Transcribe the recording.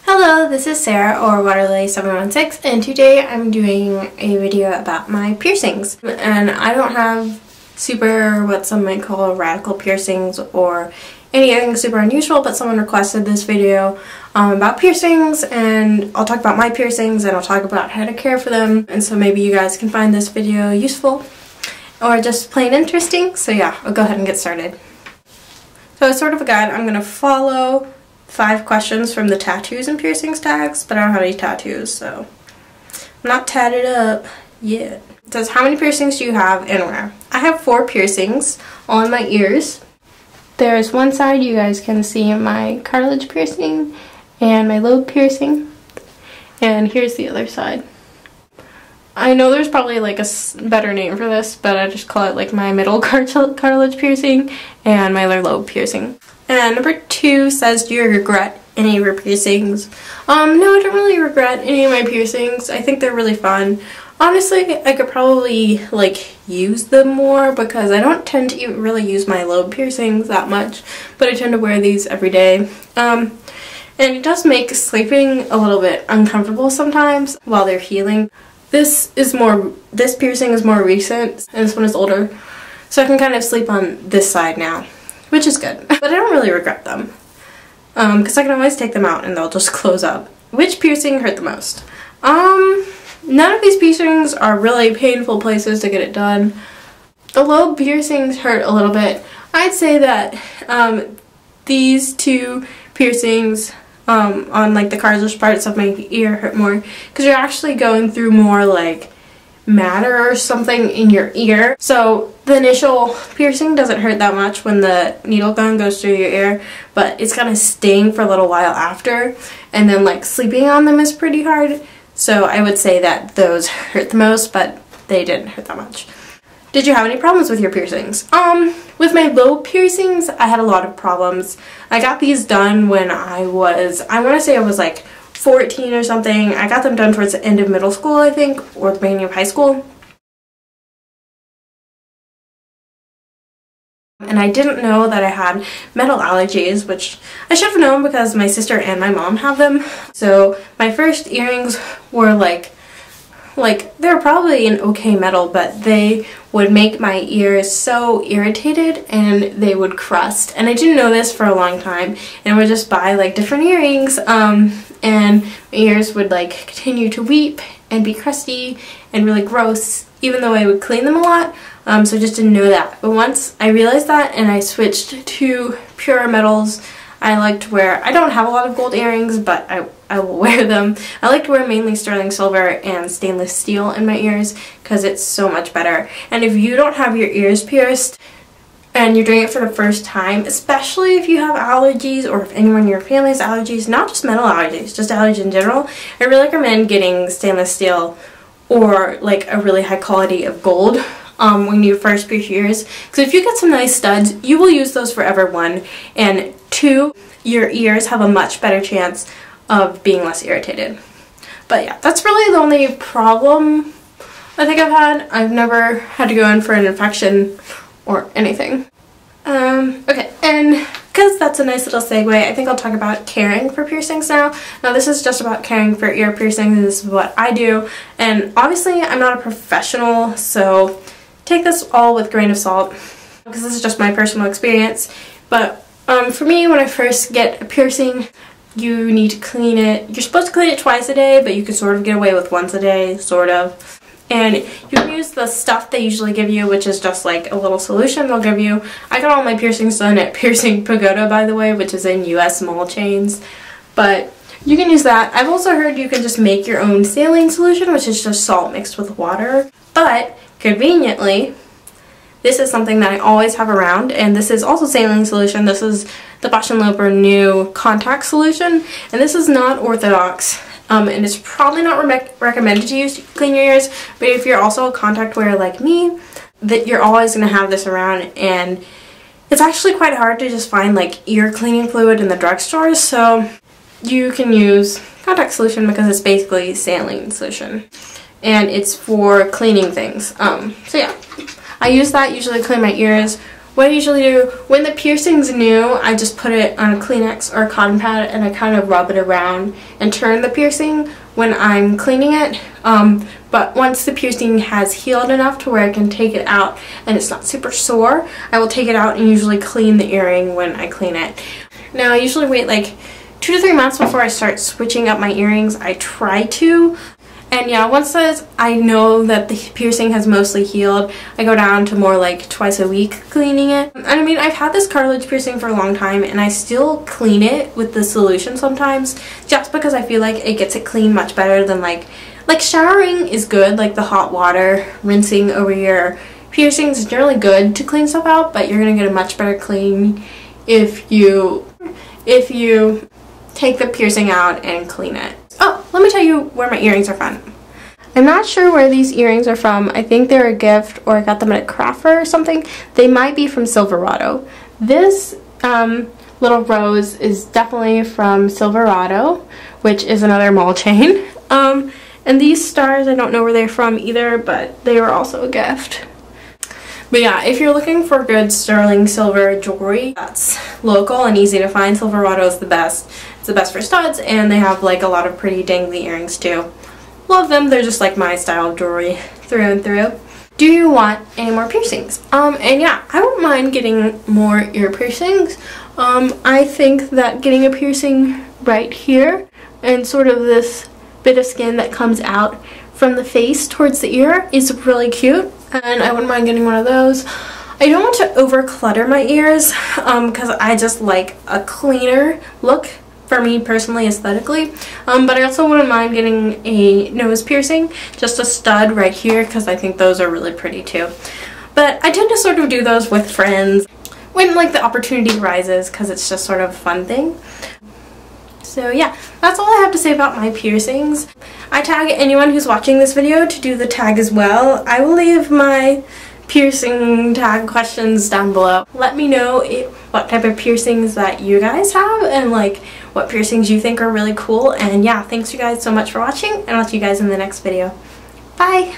Hello, this is Sarah, or Waterlily716, and today I'm doing a video about my piercings. And I don't have super, what some might call radical piercings or anything super unusual, but someone requested this video about piercings, and I'll talk about my piercings and I'll talk about how to care for them, and so maybe you guys can find this video useful or just plain interesting. So yeah, I'll go ahead and get started. So as sort of a guide, I'm going to follow 5 questions from the tattoos and piercings tags, but I don't have any tattoos, so I'm not tatted up yet. It says, how many piercings do you have and where? I have 4 piercings on my ears. There's one side you guys can see my cartilage piercing and my lobe piercing, and here's the other side. I know there's probably like a better name for this, but I just call it like my middle cartilage piercing and my lower lobe piercing. And number 2 says, do you regret any of your piercings? No, I don't really regret any of my piercings. I think they're really fun. Honestly, I could probably like use them more because I don't tend to really use my lobe piercings that much, but I tend to wear these every day. And it does make sleeping a little bit uncomfortable sometimes while they're healing. This piercing is more recent and this one is older, so I can kind of sleep on this side now, which is good. But I don't really regret them because I can always take them out and they'll just close up. Which piercing hurt the most? None of these piercings are really painful places to get it done. The lobe piercings hurt a little bit. I'd say that these 2 piercings on like the cartilage parts of my ear hurt more because you're actually going through more like matter or something in your ear. So the initial piercing doesn't hurt that much when the needle gun goes through your ear, but it's gonna sting for a little while after, and then like sleeping on them is pretty hard. So I would say that those hurt the most, but they didn't hurt that much. Did you have any problems with your piercings? With my lobe piercings, I had a lot of problems. I got these done when I want to say I was like 14 or something. I got them done towards the end of middle school, I think, or the beginning of high school. And I didn't know that I had metal allergies, which I should have known because my sister and my mom have them. So my first earrings were like they're probably an okay metal, but they would make my ears so irritated and they would crust. And I didn't know this for a long time, and I would just buy like different earrings and my ears would like continue to weep and be crusty and really gross, even though I would clean them a lot. So I just didn't know that. But once I realized that and I switched to pure metals, I like to wear, I don't have a lot of gold earrings, but I will wear them. I like to wear mainly sterling silver and stainless steel in my ears because it's so much better. And if you don't have your ears pierced and you're doing it for the first time, especially if you have allergies or if anyone in your family has allergies, not just metal allergies, just allergies in general, I really recommend getting stainless steel or like a really high quality of gold when you first pierce your ears, because if you get some nice studs, you will use those forever, 1, and 2, your ears have a much better chance of being less irritated. But yeah, that's really the only problem I think I've had. I've never had to go in for an infection or anything. Okay, and because that's a nice little segue, I think I'll talk about caring for piercings now. Now this is just about caring for ear piercings. This is what I do, and obviously I'm not a professional, so take this all with a grain of salt because this is just my personal experience. But for me, when I first get a piercing, you need to clean it. You're supposed to clean it twice a day, but you can sort of get away with once a day, sort of. And you can use the stuff they usually give you, which is just like a little solution they'll give you. I got all my piercings done at Piercing Pagoda, by the way, which is in US mall chains. But you can use that. I've also heard you can just make your own saline solution, which is just salt mixed with water. But conveniently, this is something that I always have around, and this is also saline solution. This is the Bausch & Lomb new contact solution, and this is not orthodox, and it's probably not recommended to use to clean your ears, but if you're also a contact wearer like me, that you're always going to have this around, and it's actually quite hard to just find like ear cleaning fluid in the drugstores, so you can use contact solution because it's basically saline solution, and it's for cleaning things. So yeah, I use that usually to clean my ears what I usually do, when the piercing's new, I just put it on a Kleenex or a cotton pad and I kind of rub it around and turn the piercing when I'm cleaning it. But once the piercing has healed enough to where I can take it out and it's not super sore, I will take it out and usually clean the earring when I clean it. Now I usually wait like 2 to 3 months before I start switching up my earrings. I try to. And yeah, once I know that the piercing has mostly healed, I go down to more like twice a week cleaning it. And I mean, I've had this cartilage piercing for a long time and I still clean it with the solution sometimes, just because I feel like it gets it clean much better than like showering is good, like the hot water, rinsing over your piercings is generally good to clean stuff out, but you're gonna get a much better clean if you take the piercing out and clean it. Oh, let me tell you where my earrings are from. I'm not sure where these earrings are from. I think they're a gift or I got them at a craft fair or something. They might be from Silverado. This little rose is definitely from Silverado, which is another mall chain. And these stars, I don't know where they're from either, but they were also a gift. But yeah, if you're looking for good sterling silver jewelry that's local and easy to find, Silverado is the best. It's the best for studs, and they have like a lot of pretty dangly earrings too. Love them. They're just like my style of jewelry through and through. Do you want any more piercings? And yeah, I don't mind getting more ear piercings. I think that getting a piercing right here and sort of this bit of skin that comes out from the face towards the ear is really cute, and I wouldn't mind getting one of those. I don't want to over clutter my ears because I just like a cleaner look for me personally, aesthetically, but I also wouldn't mind getting a nose piercing, just a stud right here, because I think those are really pretty too. But I tend to sort of do those with friends when like the opportunity arises, because it's just sort of a fun thing. So yeah, that's all I have to say about my piercings. I tag anyone who's watching this video to do the tag as well. I will leave my piercing tag questions down below. Let me know what type of piercings that you guys have and like what piercings you think are really cool. And yeah, thanks you guys so much for watching, and I'll see you guys in the next video. Bye!